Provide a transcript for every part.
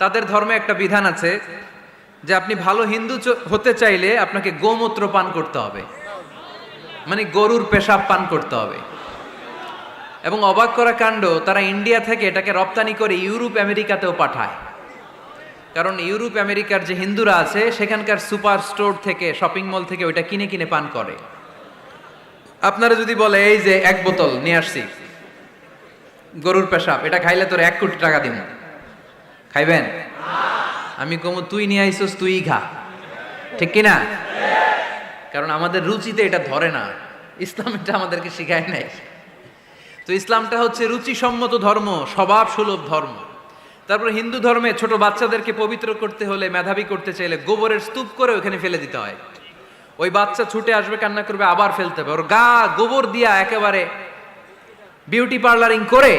তাদের ধর্মে একটা বিধান আছে যে আপনি ভালো হিন্দু হতে চাইলে আপনাকে গোমূত্র পান করতে হবে, মানে গরুর পেশাব পান করতে হবে। এবং অবাক করা কাণ্ড, তারা ইন্ডিয়া থেকে এটাকে রপ্তানি করে ইউরোপ আমেরিকাতেও পাঠায়। কারণ ইউরোপ আমেরিকার যে হিন্দুরা আছে সেখানকার সুপার স্টোর থেকে, শপিং মল থেকে ওইটা কিনে কিনে পান করে। আপনারা যদি বলে এই যে 1 বোতল নিয়ে আসছি গরুর পেশাব, এটা খাইলে তোর 1 কোটি টাকা দিব, খাইবেন? আমি কমু তুই নিয়ে আইসোস, তুই খা, ঠিক কিনা? কারণ আমাদের রুচিতে এটা ধরে না, ইসলাম এটা আমাদেরকে শিখায় নাই। তো ইসলামটা হচ্ছে রুচিসম্মত ধর্ম, স্বভাব সুলভ ধর্ম। তারপর হিন্দু ধর্মে ছোট বাচ্চাদেরকে পবিত্র করতে হলে, মেধাবী করতে চাইলে গোবরের স্তূপ করে ওখানে ফেলে দিতে হয়। ওই বাচ্চা ছুটে আসবে, কান্না করবে, আবার ফেলতে হবে। ওর গা গোবর দিয়া একেবারে বিউটি পার্লারিং করে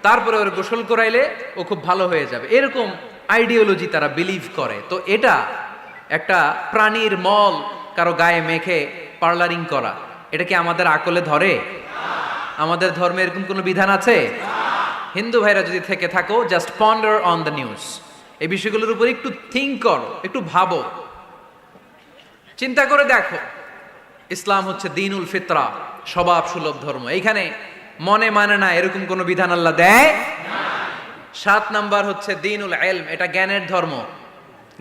তারপরে ওর গোসল করাইলে ও খুব ভালো হয়ে যাবে, এরকম আইডিওলজি তারা বিলিভ করে। তো এটা একটা প্রাণীর মল কারো গায়ে মেখে পার্লারিং করা, এটা কি আমাদের আকলে ধরে? আমাদের ধর্মে এরকম কোনো বিধান আছে? হিন্দু ভাইরা যদি থেকে থাকো, just ponder on the news, এই বিষয়গুলোর উপর একটু থিঙ্ক করো, একটু ভাবো, চিন্তা করে দেখো। ইসলাম হচ্ছে দ্বীনুল ফিতরা, স্বভাব সুলভ ধর্ম। এইখানে মনে মানে না এরকম কোনো বিধান আল্লাহ দেয় না। 7 নাম্বার হচ্ছে দ্বীনুল ইলম, এটা জ্ঞানের ধর্ম,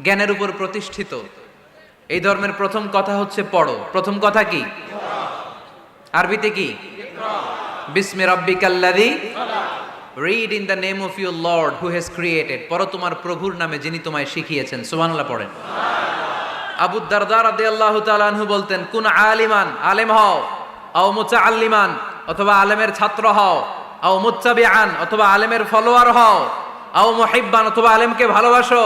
জ্ঞানের উপর প্রতিষ্ঠিত। এই ধর্মের প্রথম কথা হচ্ছে পড়ো। প্রথম কথা কি? আরবিতে কি? বিসমি রাব্বিকাল্লাযী, read in the name of your lord who has created. পড়ো তোমার প্রভুর নামে যিনি তোমায় শিখিয়েছেন। সুবহানাল্লাহ পড়েন। আবু দারদা রাদিয়াল্লাহু তাআলা আনহু বলতেন, কুন আলিমান, আলেম হও, আও মুতাআল্লিমান, অথবা আলেমের ছাত্র হও, আও মুত্তাবিআন, অথবা আলেমের ফলোয়ার হও, আও মুহিব্বান, অথবা আলেমকে ভালোবাসো,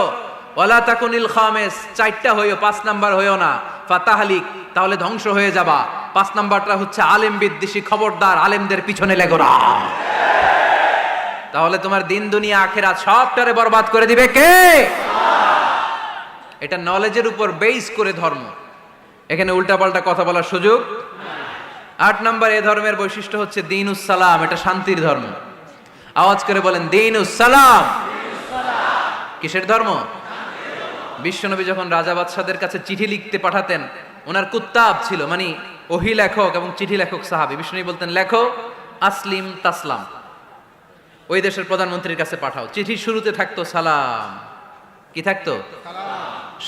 ওয়ালা তাকুনিল খামিস, 4টা হইও, 5 নাম্বার হইও না, ফাতাহলিক, তাহলে ধ্বংস হয়ে যাবা। 5 নাম্বারটা হচ্ছে আলেম বিদ্বেষী, খবরদার আলেমদের পিছনে লেগো না, তাহলে তোমার দিন দুনিয়া আখিরাত সবটারে বরবাদ করে দিবে কে? এটা নলেজের উপর বেস করে ধর্ম, এখানে উল্টাপাল্টা কথা বলার সুযোগ। 8 নাম্বার এই ধর্মের বৈশিষ্ট্য হচ্ছে দ্বীনুস সালাম, এটা শান্তির ধর্ম। আওয়াজ করে বলেন দ্বীনুস সালাম। কিসের ধর্ম? বিশ্বনবী যখন রাজা বাদশাদের কাছে চিঠি লিখতে পাঠাতেন, ওনার কুত্তাব ছিল, মানে ওহী লেখক এবং চিঠি লেখক সাহাবী। বিশ্বনবী বলতেন লেখো আসলিম তাসলাম, ওই দেশের প্রধানমন্ত্রীর কাছে পাঠাও। চিঠির শুরুতে থাকতো সালাম, কি থাকতো?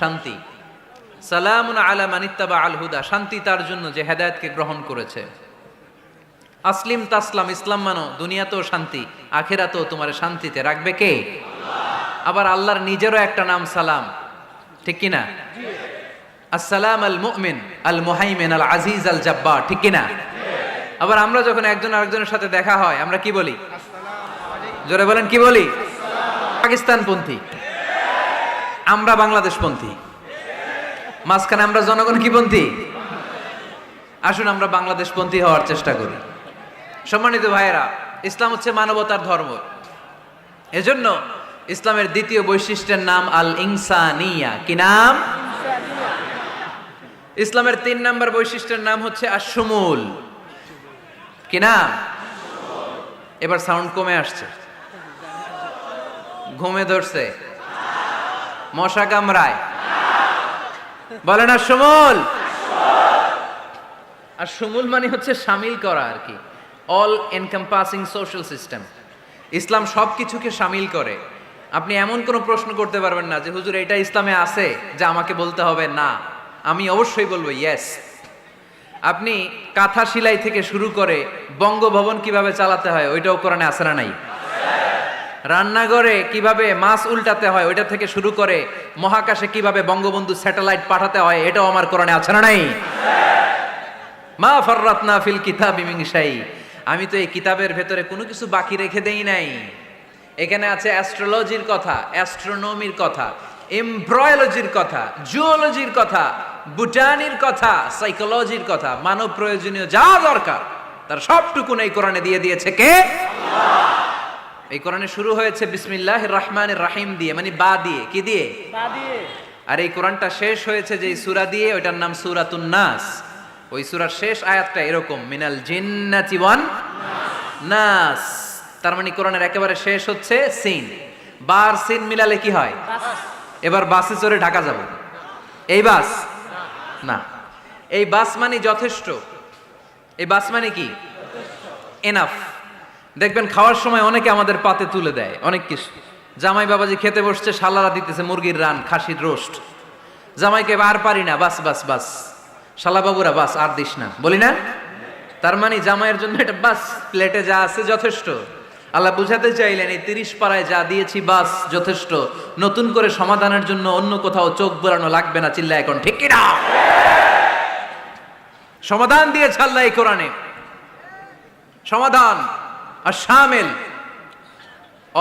শান্তি। সালামুন আলা মান ইত্তাবা আল হুদা, শান্তি তার জন্য যে হেদায়েতকে গ্রহণ করেছে। আসলিম তাসলাম, ইসলাম মানো, দুনিয়াতেও শান্তি, আখিরাতেও তোমার শান্তিতে রাখবে কে? আবার আল্লাহর নিজেরও একটা নাম সালাম, ঠিক কিনা? আসসালাম আল মুমিন আল মুহাইমিন আল আজিজ আল জাব্বার, ঠিক কিনা? আবার আমরা যখন একজন আরেকজনের সাথে দেখা হয় আমরা কি বলি? জোরে বলেন, কি বলি? পাকিস্তানপন্থী, আমরা বাংলাদেশপন্থী, মাঝখানে আমরা জনগণ কি পন্থী? আসুন আমরা বাংলাদেশপন্থী হওয়ার চেষ্টা করি। সম্মানিত ভাইয়েরা, ইসলাম হচ্ছে মানবতার ধর্ম। এজন্য ইসলামের দ্বিতীয় বৈশিষ্ট্যের নাম আল ইনসানিয়া। কি নাম? ইসলামের 3 নাম্বার বৈশিষ্ট্যের নাম হচ্ছে আশ-শুমুল। কি নাম? এবার সাউন্ড কমে আসছে, ঘুমে ধরছে, মশা কামড়ায়, বলেন আশ-শুমুল। আশ-শুমুল মানে হচ্ছে শামিল করা আর কি, অল এনকম্পাসিং সোশ্যাল সিস্টেম। ইসলাম সবকিছুকে শামিল করে। আপনি এমন কোনো প্রশ্ন করতে পারবেন না যে হুজুর এটা ইসলামে আছে যা আমাকে বলতে হবে, না, আমি অবশ্যই বলবো ইয়েস। আপনি কাঁথা সেলাই থেকে শুরু করে বঙ্গভবন কিভাবে চালাতে হয় ওইটাও কোরআনে আছে না নাই? রান্নাঘরে কিভাবে মাছ উল্টাতে হয় ওইটা থেকে শুরু করে মহাকাশে কিভাবে বঙ্গবন্ধু স্যাটেলাইট পাঠাতে হয় এটাও আমার কোরআনে আছে না নাই? মা ফাররাতনা ফিল কিতাবি মিন শাই, আমি তো এই কিতাবের ভেতরে কোনো কিছু বাকি রেখে দেই নাই। এখানে আছে অ্যাস্ট্রোলজির কথা, অ্যাস্ট্রোনমির কথা, এমব্রয়োলজির কথা, জুওলজির কথা, বুটানির কথা, সাইকোলজির কথা, মানব প্রয়োজনীয় যা দরকার তার সবটুকুন এই কোরআনে দিয়ে দিয়েছে কে? আল্লাহ। এই কোরআনে শুরু হয়েছে বিসমিল্লাহির রহমানির রহিম দিয়ে, মানে বা দিয়ে। কি দিয়ে? বা দিয়ে। আর এই কোরআনটা শেষ হয়েছে যে সূরা দিয়ে, ওইটার নাম সূরাতুন নাস। ওই সূরার শেষ আয়াতটা এরকম, মিনাল জিন্নাতি ওয়ান নাস। তার মানে কোরআনের একেবারে শেষ হচ্ছে সিন। বার সিন মিলালে কি হয়? এবার বাসে চড়ে ঢাকা যাব, এই বাস না, এই বাস মানে যথেষ্ট, এই বাস মানে কি? এনাফ। দেখবেন খাওয়ার সময় অনেকে আমাদের পাতে তুলে দেয় অনেক কিছু। জামাই বাবাজি খেতে বসছে, শালারা দিতেছে মুরগির রান, খাসির রোস্ট। জামাইকে আর পারি না, বাস বাস বাস, শালা বাবুরা বাস আর দিস না, বলি না? তার মানে জামাইয়ের জন্য এটা বাস, প্লেটে যা আছে যথেষ্ট। আল্লাহ বুঝাতে চাইলেন এই 30 পাড়ায় যা দিয়েছি বাস যথেষ্ট, নতুন করে সমাধানের জন্য অন্য কোথাও চোখ বোলানো লাগবে না। চিল্লা এখন ঠিক কিনা? সমাধান দিয়েছে আল্লাহ এই কোরআনে, সমাধান আর শামিল,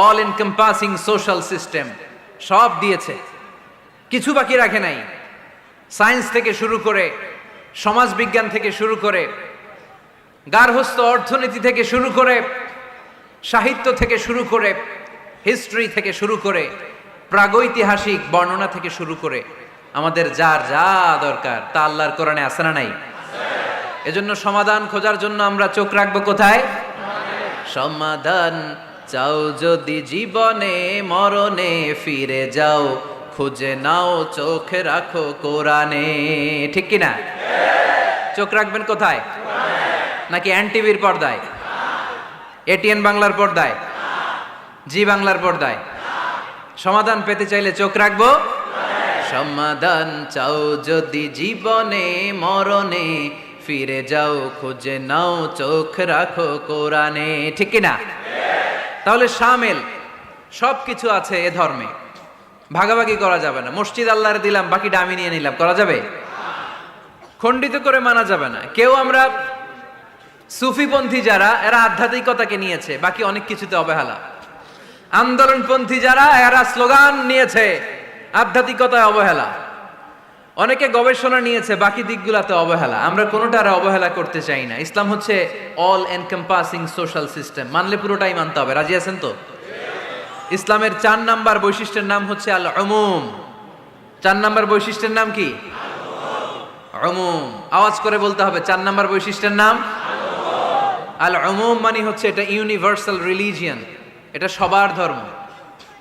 অল এনকম্পাসিং সোশ্যাল সিস্টেম সব দিয়েছে, কিছু বাকি রাখে নাই। সায়েন্স থেকে শুরু করে, সমাজ বিজ্ঞান থেকে শুরু করে, গার্হস্থ্য অর্থনীতি থেকে শুরু করে, সাহিত্য থেকে শুরু করে, হিস্ট্রি থেকে শুরু করে, প্রাগৈতিহাসিক বর্ণনা থেকে শুরু করে, আমাদের যার যা দরকার তা আল্লাহর কোরআনে আছে না নাই? এজন্য সমাধান খোঁজার জন্য আমরা চোখ রাখবো কোথায়? সমাধান চাও যদি জীবনে মরণে, ফিরে যাও খুঁজে নাও, চোখ রাখো কোরআনে। ঠিক কিনা? চোখ রাখবেন কোথায়? নাকি এনটিভির পর্দায়, এটিএন বাংলার পর্দায়, জি বাংলার পর্দায়? সমাধান পেতে চাইলে চোখ রাখবো। সমাধান চাও যদি জীবনে মরণে, ফিরে যাও খুঁজে নাও, চোখ রাখো কোরআনে। ঠিক কিনা? তাহলে শামিল সবকিছু আছে এ ধর্মে, ভাগাভাগি করা যাবে না। মসজিদ আল্লাহর দিলাম, বাকিটা আমি নিয়ে নিলাম, করা যাবে? খণ্ডিত করে মানা যাবে না। কেউ আমরা সুফিপন্থী যারা, এরা আধ্যাত্মিকতাকে নিয়েছে, বাকি অনেক কিছুতে অবহেলা। আন্দোলনপন্থী যারা, এরা স্লোগান নিয়েছে, আধ্যাত্মিকতায় অবহেলা। অনেকে গবেষণা নিয়েছে, বাকি দিকগুলাতে অবহেলা। আমরা কোনোটার অবহেলা করতে চাই না। ইসলাম হচ্ছে অল এনকম্পাসিং সোশ্যাল সিস্টেম, মানলে পুরোটাই মানতে হবে। রাজি আছেন তো? ইসলামের 4 নাম্বার বৈশিষ্ট্যের নাম হচ্ছে আল উমুম। 4 নাম্বার বৈশিষ্ট্যের নাম কি? উমুম। আওয়াজ করে বলতে হবে, 4 নাম্বার বৈশিষ্ট্যের নাম আল উমুম। মানে হচ্ছে এটা ইউনিভার্সাল রিলিজিয়ান, এটা সবার ধর্ম।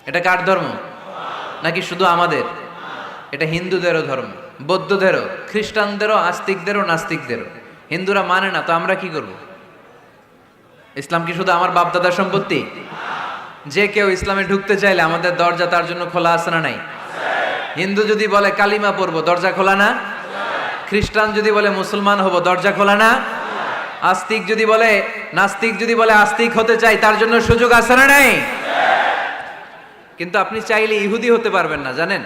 এটা কার ধর্ম? নাকি শুধু আমাদের? এটা হিন্দুদেরও ধর্ম, বৌদ্ধদেরও, খ্রিস্টানদেরও, আস্তিকদেরও, নাস্তিকদেরও। হিন্দুরা মানে না তো আমরা কি করব? ইসলাম কি শুধু আমার বাপদাদার সম্পত্তি? যে কেউ ইসলামে ঢুকতে চাইলে আমাদের দরজা তার জন্য খোলা আছে না নাই? হিন্দু যদি বলে কালিমা পড়বো, দরজা খোলা না? খ্রিস্টান যদি বলে মুসলমান হব, দরজা খোলা না? আস্তিক যদি বলে, নাস্তিক যদি বলে আস্তিক হতে চাই, তার জন্য সুযোগ আছে না নাই? কিন্তু আপনি চাইলে ইহুদি হতে পারবেন না, জানেন?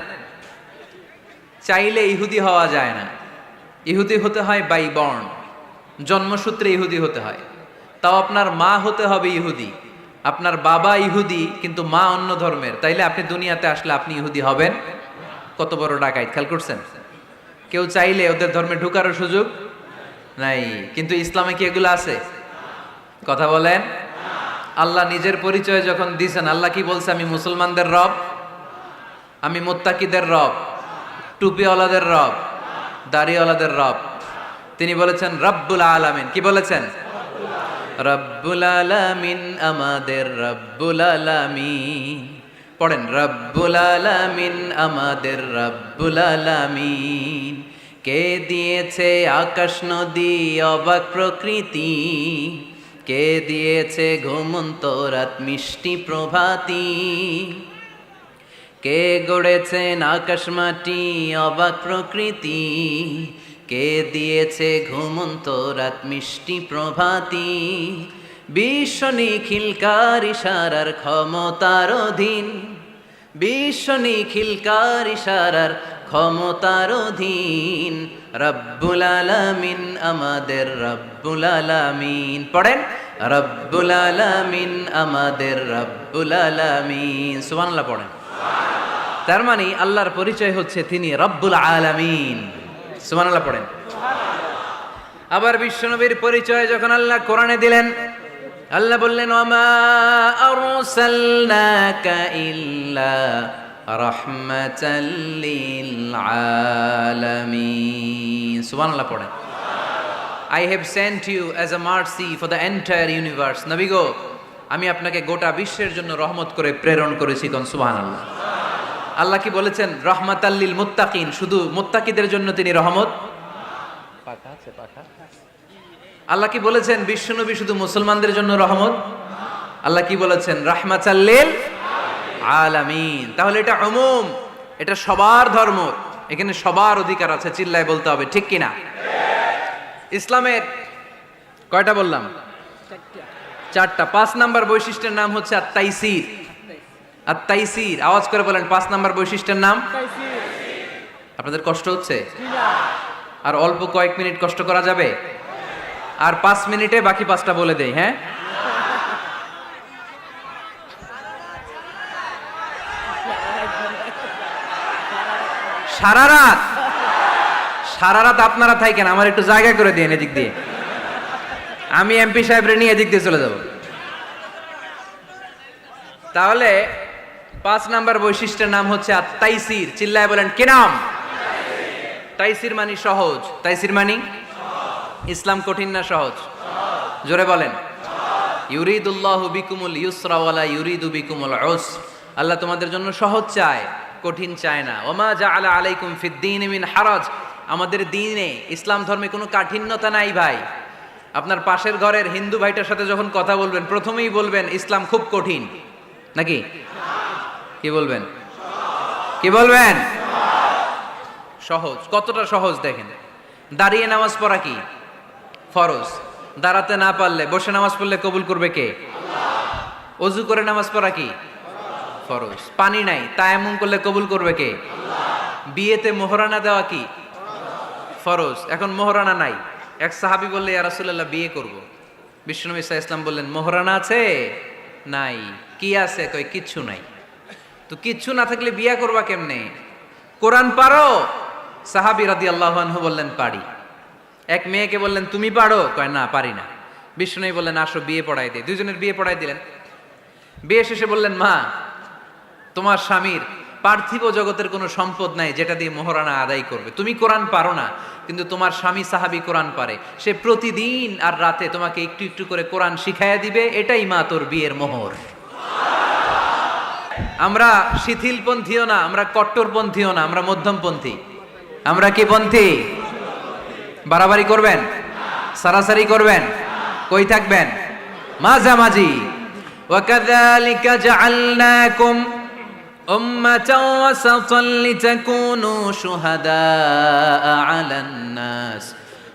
চাইলে ইহুদি হওয়া যায় না। ইহুদি হতে হয় বাই বর্ন, জন্মসূত্রে ইহুদি হতে হয়। তাও আপনার মা হতে হবে ইহুদি, আপনার বাবা ইহুদি কিন্তু মা অন্য ধর্মের, তাইলে আপনি দুনিয়াতে আসলে আপনি ইহুদি হবেন? কত বড় ডাকাইত! খেয়াল করছেন? কেউ চাইলে ওদের ধর্মে ঢুকারও সুযোগ নাই। কিন্তু ইসলামে কি এগুলো আছে? কথা বলেন। আল্লাহ নিজের পরিচয় যখন দিয়েছেন, আল্লাহ কি বলছে? আমি মুসলমানদের রব, আমি মুত্তাকিদের রব, টুপিওয়ালাদের রব, দাড়িওয়ালাদের রব। তিনি বলেছেন রব্বুল আলামিন। কি বলেছেন? রব্বুল আলামিন, আমাদের রব্বুল আলামিন। পড়েন, রব্বুল আলামিন, আমাদের রব্বুল আলামিন। কে দিয়েছে আকাশ নদী অবাক প্রকৃতি, কে দিয়েছে ঘুমন্ত রাত মিষ্টি প্রভাতী, কে গড়েছেন আকাশ মাটি অবাক প্রকৃতি, কে দিয়েছে ঘুমন্ত রাত মিষ্টি প্রভাতী। বিশ্ব নিখিলকার ইশারার ক্ষমতার অধীন, বিশ্ব নিখিলকার ইশারার ক্ষমতার অধীন। রব্বুল আলামিন, আমাদের রব্বুল আলামিন। পড়েন, রব্বুল আলামিন, আমাদের রব্বুল আলামিন। সুবহানাল্লাহ পড়েন। তার মানে আল্লাহর পরিচয় হচ্ছে তিনি রব্বুল আলামিন। সুবহানাল্লাহ পড়েন। আবার বিশ্বনবীর পরিচয় যখন আল্লাহ কোরআনে দিলেন, আল্লাহ বললেন ওয়ামা আরসালনাকা ইল্লা রাহমাতাল লিল আলামিন। সুবহানাল্লাহ পড়েন। I have sent you as a mercy for the entire universe. নবী গো, আমি আপনাকে গোটা বিশ্বের জন্য রহমত করে প্রেরণ করেছি। কোন সুবহানাল্লাহ। আল্লাহ কি বলেছেন? রাহমাতাল্লিল মুত্তাকিন, শুধু মুত্তাকিদের জন্য তিনি রহমত। পাখা আছে পাখা। আল্লাহ কি বলেছেন বিশ্বনবী শুধু মুসলমানদের জন্য রহমত? আল্লাহ কি বলেছেন? রাহমাতাল্লিল আলামিন। তাহলে এটা উমুম, এটা সবার ধর্ম, এখানে সবার অধিকার আছে। চিল্লায় বলতে হবে ঠিক কিনা? ইসলামের কয়টা বললাম? চারটা। 5 নাম্বার বৈশিষ্ট্যের নাম হচ্ছে আত-তাইসির। আত-তাইসির, আওয়াজ করে বলেন 5 নাম্বার বৈশিষ্ট্যের নাম। আপনাদের কষ্ট হচ্ছে? আর অল্প কয়েক মিনিট কষ্ট করা যাবে? আর 5 মিনিটে বাকি 5টা বলে দেই। হ্যাঁ, সারা রাত, সারা রাত আপনারা থাকেন, আমার একটু জায়গা করে দিন এদিক দিয়ে। আমি এমপি সাহেবরে নিয়ে এদিক দিয়ে চলে যাব। তাহলে 5 নাম্বার বৈশিষ্ট্যের নাম হচ্ছে আত-তাইসির। চিল্লায় বলেন কি নাম? তাইসির মানে সহজ। তাইসির মানে ইসলাম কঠিন না সহজ? জোরে বলেন। ইউরিদুল্লাহু বিকুমুল ইউসরা ওয়ালা ইউরিদু বিকুমুল উসর। আল্লাহ তোমাদের জন্য সহজ চায়, কঠিন চায় না। ওমা জাআলা আলাইকুম ফিদ-দীনি মিন হারাজ। আমাদের দ্বীনে, ইসলাম ধর্মে কোনো কাঠিন্যতা নাই ভাই। আপনার পাশের ঘরের হিন্দু ভাইটার সাথে যখন কথা বলবেন, প্রথমেই বলবেন ইসলাম খুব কঠিন, নাকি? কি বলবেন? কি বলবেন? সহজ। কতটা সহজ দেখেন। দাঁড়িয়ে নামাজ পড়া কি ফরজ? দাঁড়াতে না পারলে বসে নামাজ পড়লে কবুল করবে কে? আল্লাহ। ওযু করে নামাজ পড়া কি ফরজ? পানি নাই, তায়াম্মুম করলে কবুল করবে কে? আল্লাহ। বিয়েতে মোহরানা দেওয়া কি ফরজ? এখন মোহরানা নাই। এক সাহাবী বললে ইয়া রাসূলুল্লাহ বিয়ে করব। বিশ্বনবী সাল্লাল্লাহু আলাইহি ওয়াসাল্লাম বললেন মোহরানা আছে? নাই। কি আছে? কই কিচ্ছু নাই। তো কিচ্ছু না থাকলে বিয়ে করবা কেমনে? কোরআন পারো? সাহাবী রাদিয়াল্লাহু আনহু বললেন পারি। এক মেয়েকে বললেন তুমি পারো? কয় না পারি না। বিশ্বনবী বললেন আসো বিয়ে পড়াই দে। দুইজনের বিয়ে পড়াই দিলেন। বিয়ে শেষে বললেন মা, তোমার স্বামীর পার্থিব জগতের কোনো সম্পদ নাই যেটা দিয়ে মোহরানা আদায় করবে। তুমি কোরআন পারো না, কিন্তু তোমার স্বামী সাহাবী কোরআন পারে। সে প্রতিদিন আর রাতে তোমাকে একটু একটু করে কোরআন শিখাইয়া দিবে। এটাই মা তোর বিয়ের মোহর। আমরা শিথিলপন্থীও না, আমরা কট্টরপন্থীও না, আমরা মধ্যমপন্থী। আমরা কি পন্থী? বাড়াবাড়ি করবেন? সারাসারি করবেন? কই থাকবেন? মাঝামাঝি। ওয়াকাযালিকা জাআলনাকুম উম্মাতাও ওয়াসাতান লিতাকুনু শুহাদাআ আলান নাস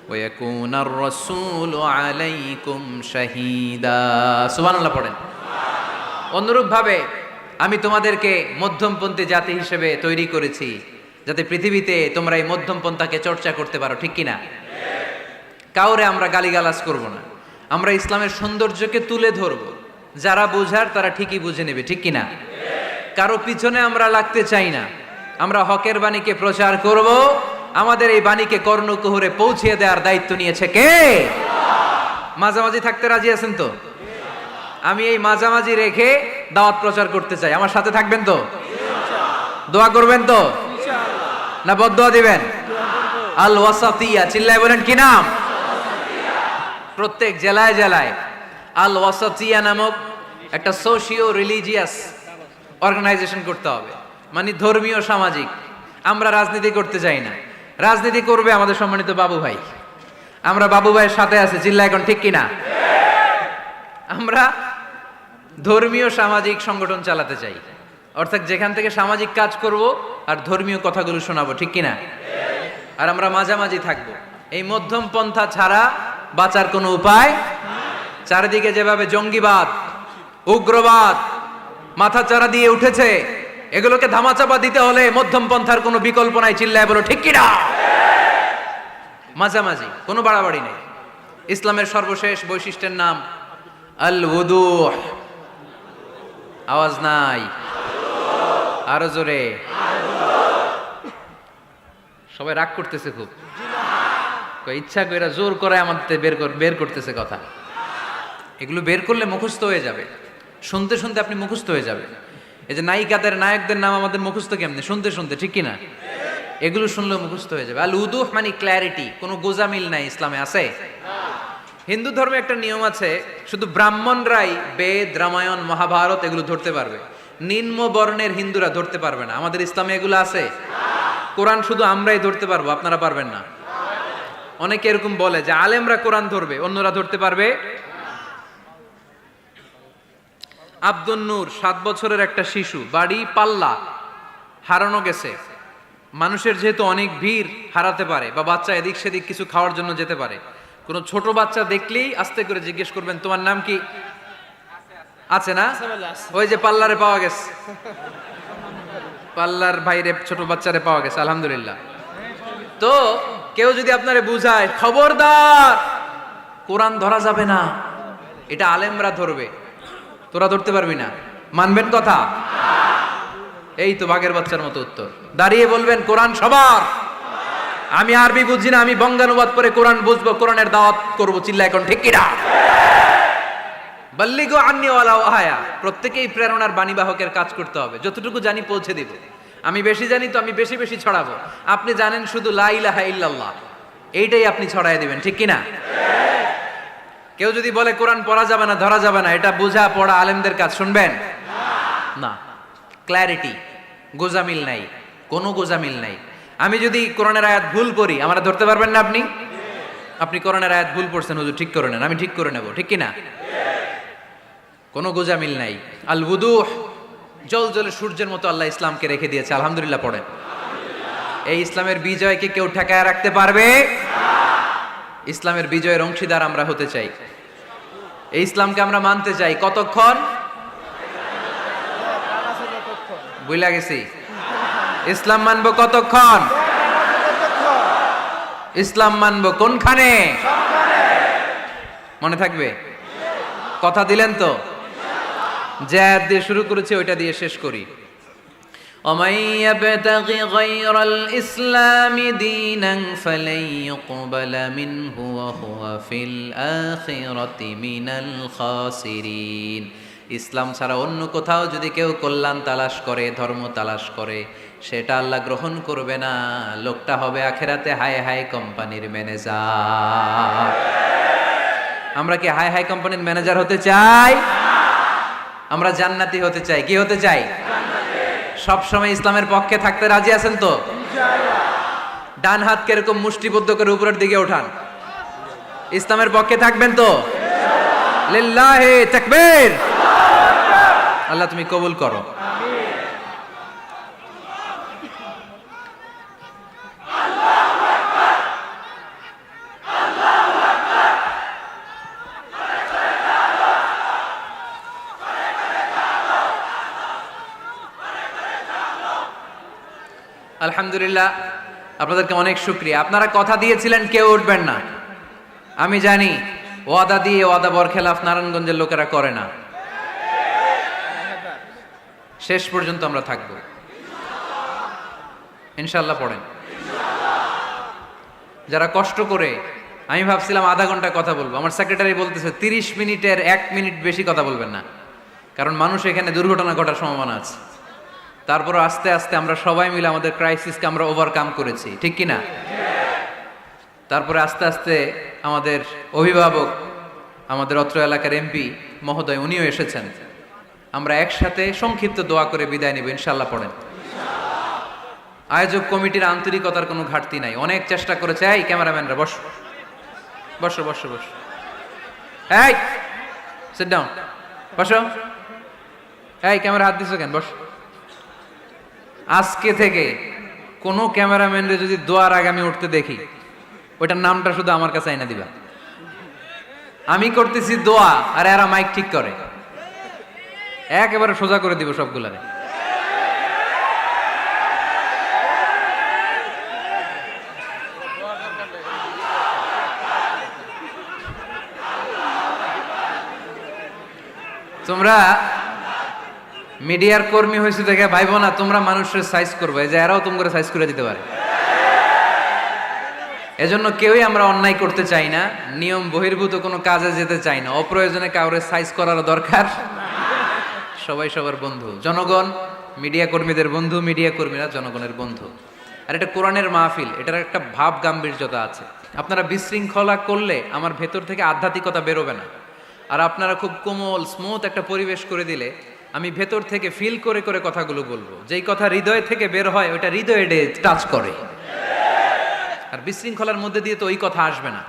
ওয়া ইয়াকুনার রাসূলু আলাইকুম শাহীদা। সুবহানাল্লাহ পড়েন। অনুরূপভাবে আমি তোমাদেরকে মধ্যমপন্থী জাতি হিসেবে তৈরি করেছি, যাতে পৃথিবীতে তোমরা এই মধ্যমপন্থাকে চর্চা করতে পারো। ঠিক কিনা? কাউরে আমরা গালিগালাজ করব না, আমরা ইসলামের সৌন্দর্যকে তুলে ধরব। যারা বোঝার তারা ঠিকই বুঝে নেবে। ঠিক কিনা? কারো পিছনে আমরা লাগতে চাই না। আমরা হকের বাণীকে প্রচার করব। আমাদের এই বাণীকে কর্ণকুহরে পৌঁছে দেওয়ার দায়িত্ব নিয়েছে কে? মাঝামাঝি থাকতে রাজি আছেন তো? আমি এই মাঝামাঝি রেখে দাওয়াত প্রচার করতে চাই। আমার সাথে থাকবেন তো? দোয়া করবেন তো? না বদদোয়া দিবেন? আল ওয়াসাতিয়া। চিল্লায় বলেন কি নাম? প্রত্যেক জেলায় জেলায় আল ওয়াসাতিয়া নামক একটা সোশিও রিলিজিয়াস অর্গানাইজেশন করতে হবে, মানে ধর্মীয় সামাজিক। আমরা রাজনীতি করতে চাই না। রাজনীতি করবে আমাদের সম্মানিত বাবু ভাই। আমরা বাবু ভাইয়ের সাথে আছি। চিল্লায় এখন ঠিক কিনা? আমরা ধর্মীয় সামাজিক সংগঠন চালাতে চাই, অর্থাৎ যেখান থেকে সামাজিক কাজ করব আর ধর্মীয় কথাগুলো শোনাবো। ঠিক কিনা? আর আমরা মাঝামাঝি থাকবো। এই মধ্যম পন্থা ছাড়া বাঁচার কোনো উপায়। চারিদিকে যেভাবে জঙ্গিবাদ, উগ্রবাদ মাথাচাড়া দিয়ে উঠেছে, এগুলোকে ধামাচাপা দিতে হলে মধ্যম পন্থার কোনো বিকল্প নাই। চিল্লায় বলো ঠিক কিনা? মাঝামাঝি, কোনো বাড়াবাড়ি নেই। ইসলামের সর্বশেষ বৈশিষ্ট্যের নাম আল উদুহ। আওয়াজ নাই, আরো জোরে। সবাই রাগ করতেছে খুব। ইচ্ছা করে জোর করে আমাদের বের করতেছে কথা। এগুলো বের করলে মুখস্থ হয়ে যাবে। শুনতে শুনতে আপনি মুখস্থ হয়ে যাবে। এই যে নায়িকাদের নায়কদের নাম আমাদের মুখস্থ কেমনে? শুনতে শুনতে। ঠিক কিনা? এগুলো শুনলেও মুখস্থ হয়ে যাবে। আল উদুহ মানে ক্ল্যারিটি। কোনো গোজামিল নাই ইসলামে। আছে? হিন্দু ধর্মে একটা নিয়ম আছে, শুধু ব্রাহ্মণরাই বেদ, রামায়ণ, মহাভারত এগুলো ধরতে পারবে, নিম্ন বর্ণের হিন্দুরা ধরতে পারবে না। আমাদের ইসলামে এগুলো আছে? কোরআন শুধু আমরাই ধরতে পারবো, আপনারা পারবেন না। অনেকে এরকম বলে যে আলেমরা কোরআন ধরবে, অন্যরা ধরতে পারবে। আব্দুল নূর 7 বছরের একটা শিশু, বাড়ি পাল্লা, হারানো গেছে। মানুষের যেহেতু অনেক ভিড় হারাতে পারে, বা বাচ্চা এদিক সেদিক কিছু খাওয়ার জন্য যেতে পারে, কোনো ছোট বাচ্চা দেখলেই আস্তে করে জিজ্ঞেস করবেন তোমার নাম কি? আছে না? ওই যে পাল্লারে পাওয়া গেছে, পাল্লার ভাইরে ছোট বাচ্চারে পাওয়া গেছে, আলহামদুলিল্লাহ। তো কেউ যদি আপনারে বুঝায় খবরদার কোরআন ধরা যাবে না, এটা আলেমরা ধরবে, তোরা ধরতে পারবি না, মানবেন কথা? এই তো বাঘের বাচ্চার মতো উত্তর। দাঁড়িয়ে বলবেন কোরআন সবার। আমি আরবি বুঝি না, আমি বঙ্গানুবাদ করে কোরআন বুঝবো, কোরআনের দাওয়াত করবো, চিল্লা এখন ঠিক কিনা? বাল্লিগু আন্নি ওয়ালাউ আয়া। প্রত্যেকেই প্রেরণার বাণীবাহকের কাজ করতে হবে, যতটুকু জানি পৌঁছে দিব। আমি বেশি জানি তো আমি বেশি বেশি ছড়াবো। আপনি জানেন শুধু লা ইলাহা ইল্লাল্লাহ, এইটাই আপনি ছড়ায় দিবেন, ঠিক কিনা? কেউ যদি বলে কোরআন পড়া যাবে না, ধরা যাবে না, এটা বোঝা পড়া আলেমদের কাজ, শুনবেন না। ক্ল্যারিটি, গোজামিল নাই, কোনো গোজামিল নাই। আমি যদি কোরআনের আয়াত ভুল পড়ি, আমরা ধরতে পারবেন না আপনি? আপনি কোরআনের আয়াত ভুল পড়ছেন, হুজুর ঠিক করে নেন, আমি ঠিক করে নেব, ঠিক কিনা? কোনো গোজামিল নাই। আল বুদুহ, জল জলে সূর্যের মতো আল্লাহ ইসলামকে রেখে দিয়েছে, আলহামদুলিল্লাহ পড়েন। এই ইসলামের বিজয়কে কেউ ঠেকায় রাখতে পারবে? ইসলামের বিজয়ের অংশীদার আমরা হতে চাই, এই ইসলামকে আমরা মানতে চাই। কতক্ষণ? বুঝলা গেছি। ইসলাম মানবো কতক্ষণ? ইসলাম মানবো কোনখানে? মনে থাকবে? কথা দিলেন তো? যে আয়াত দিয়ে শুরু করেছে ওইটা দিয়ে শেষ করি। ومن يبتغ غير الإسلام دينا فلن يقبل منه وهو في الآخرة من الخاسرين। ইসলাম ছাড়া অন্য কোথাও যদি কেউ কল্যাণ তালাশ করে, ধর্ম তালাশ করে, সেটা আল্লাহ গ্রহণ করবে না। লোকটা হবে আখেরাতে হাই হাই কোম্পানির ম্যানেজার। আমরা কি হাই হাই কোম্পানির ম্যানেজার হতে চাই? আমরা জান্নাতি হতে চাই। কি হতে চাই? সব সময় ইসলামের পক্ষে থাকতে রাজি আছেন তো? ডান হাত কিরকম মুষ্টিবদ্ধ করে উপরের দিকে ওঠান। ইসলামের পক্ষে থাকবেন তো? লিল্লাহি তাকবীর। আল্লাহ তুমি কবুল করো। আলহামদুলিল্লাহ, আপনাদেরকে অনেক শুকরিয়া। আপনারা কথা দিয়েছিলেন কেউ উঠবেন না। আমি জানি ওয়াদা দিয়ে ওয়াদা বরখেলাফ নারায়ণগঞ্জের লোকেরা করে না। শেষ পর্যন্ত আমরা থাকবো ইনশাআল্লাহ। পড়েন। যারা কষ্ট করে, আমি ভাবছিলাম আধা ঘন্টা কথা বলবো, আমার সেক্রেটারি বলতেছে 30 মিনিটের 1 মিনিট বেশি কথা বলবেন না, কারণ মানুষ এখানে দুর্ঘটনা ঘটার সম্ভাবনা আছে। তারপর আস্তে আস্তে আমরা সবাই মিলে আমাদের ক্রাইসিসকে আমরা ওভারকাম করেছি, ঠিক কিনা? তারপরে আস্তে আস্তে আমাদের অভিভাবক, আমাদের অত্র এলাকার এমপি মহোদয়, উনিও এসেছেন। আমরা একসাথে সংক্ষিপ্ত দোয়া করে বিদায় নিব ইনশাআল্লাহ। পড়েন। আয়োজক কমিটির আন্তরিকতার কোনো ঘাটতি নাই, অনেক চেষ্টা করেছে। এই ক্যামেরাম্যানরা বসো বসো বসো বসো, এই সিট ডাউন, বসো। এই ক্যামেরা হাত দিছো কেন? বসো। আজকে থেকে কোনো ক্যামেরাম্যানরে যদি দোয়ার আগে আমি উঠতে দেখি, ওইটার নামটা শুধু আমার কাছে আইনা দিবা। আমি করতেছি দোয়া আর এরা মাইক ঠিক করে, একেবারে সোজা করে দিব সবগুলারে। তোমরা মিডিয়ার কর্মী হয়েছে দেখে ভাইবো না তোমরা মানুষের সাইজ করবে, যে এরাও তোমরা সাইজ করে দিতে পারে। এজন্য কেউই আমরা অন্যায় করতে চাই না, নিয়ম বহির্ভূত কোনো কাজে যেতে চাই না, অপ্রয়োজনে কাউরে সাইজ করার দরকার। সবাই সবার বন্ধু। জনগণ মিডিয়া কর্মীদের বন্ধু, মিডিয়া কর্মীরা জনগণের বন্ধু। আর এটা কোরআনের মাহফিল, এটার একটা ভাব গাম্ভীর্যতা আছে। আপনারা বিশৃঙ্খলা করলে আমার ভেতর থেকে আধ্যাত্মিকতা বেরোবে না। আর আপনারা খুব কোমল স্মুথ একটা পরিবেশ করে দিলে আমি ভেতর থেকে ফিল করে করে কথাগুলো বলবো। যেই কথা হৃদয় থেকে বের হয় ওইটা হৃদয়ে টাচ করে। আর বিশৃঙ্খলার মধ্যে দিয়ে তো ওই কথা আসবে না।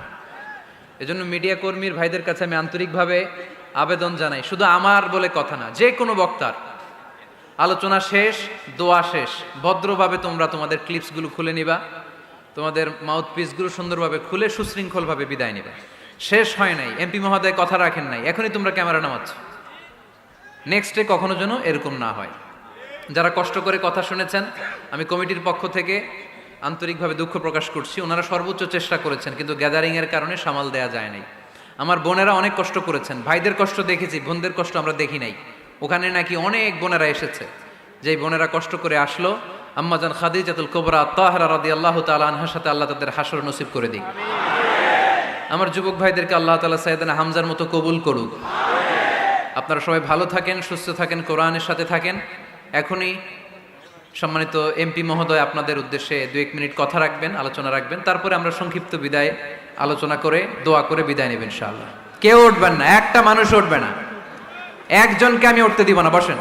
এজন্য মিডিয়া কর্মীর ভাইদের কাছে আমি আন্তরিকভাবে আবেদন জানাই, শুধু আমার বলে কথা না, যে কোনো বক্তার আলোচনা শেষ, দোয়া শেষ, ভদ্রভাবে তোমরা তোমাদের ক্লিপসগুলো খুলে নিবা, তোমাদের মাউথ পিসগুলো সুন্দরভাবে খুলে সুশৃঙ্খলভাবে বিদায় নিবা। শেষ হয় নাই, এমপি মহোদয় কথা রাখেন নাই, এখনই তোমরা ক্যামেরা নামাচ্ছ। নেক্সটে কখনো যেন এরকম না হয়। যারা কষ্ট করে কথা শুনেছেন, আমি কমিটির পক্ষ থেকে আন্তরিকভাবে দুঃখ প্রকাশ করছি। ওনারা সর্বোচ্চ চেষ্টা করেছেন, কিন্তু গ্যাদারিংয়ের কারণে সামাল দেয়া যায় নাই। আমার বোনেরা অনেক কষ্ট করেছেন, ভাইদের কষ্ট দেখেছি, বোনদের কষ্ট আমরা দেখি নাই। ওখানে নাকি অনেক বোনেরা এসেছে, যেই বোনেরা কষ্ট করে আসলো। আম্মাজান খাদিজাতুল কুবরা তাহরা রাদিয়াল্লাহু তাআলা আনহার সাথে আল্লাহ তাদের হাসর নসিব করে দিক। আমার যুবক ভাইদেরকে আল্লাহ তাআলা সাইয়েদনা হামজার মতো কবুল করুক। আপনারা সবাই ভালো থাকেন, সুস্থ থাকেন, কোরআনের সাথে থাকেন। এখনই সম্মানিত এমপি মহোদয় আপনাদের উদ্দেশ্যে 2-1 মিনিট কথা রাখবেন, আলোচনা রাখবেন। তারপরে আমরা সংক্ষিপ্ত বিদায় আলোচনা করে দোয়া করে বিদায় নেব ইনশাআল্লাহ। কেউ উঠবেন না, একটা মানুষ উঠবে না, একজনকে আমি উঠতে দিব না। বসেন।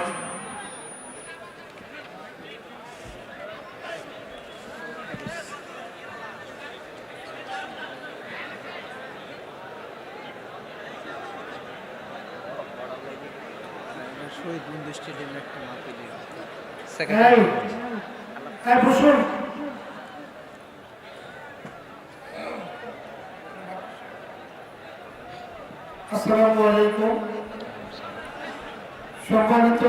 শহীদ বন্ধু স্টেডিয়ামে একটা মাহফিল। আসসালামু আলাইকুম। সম্মানিত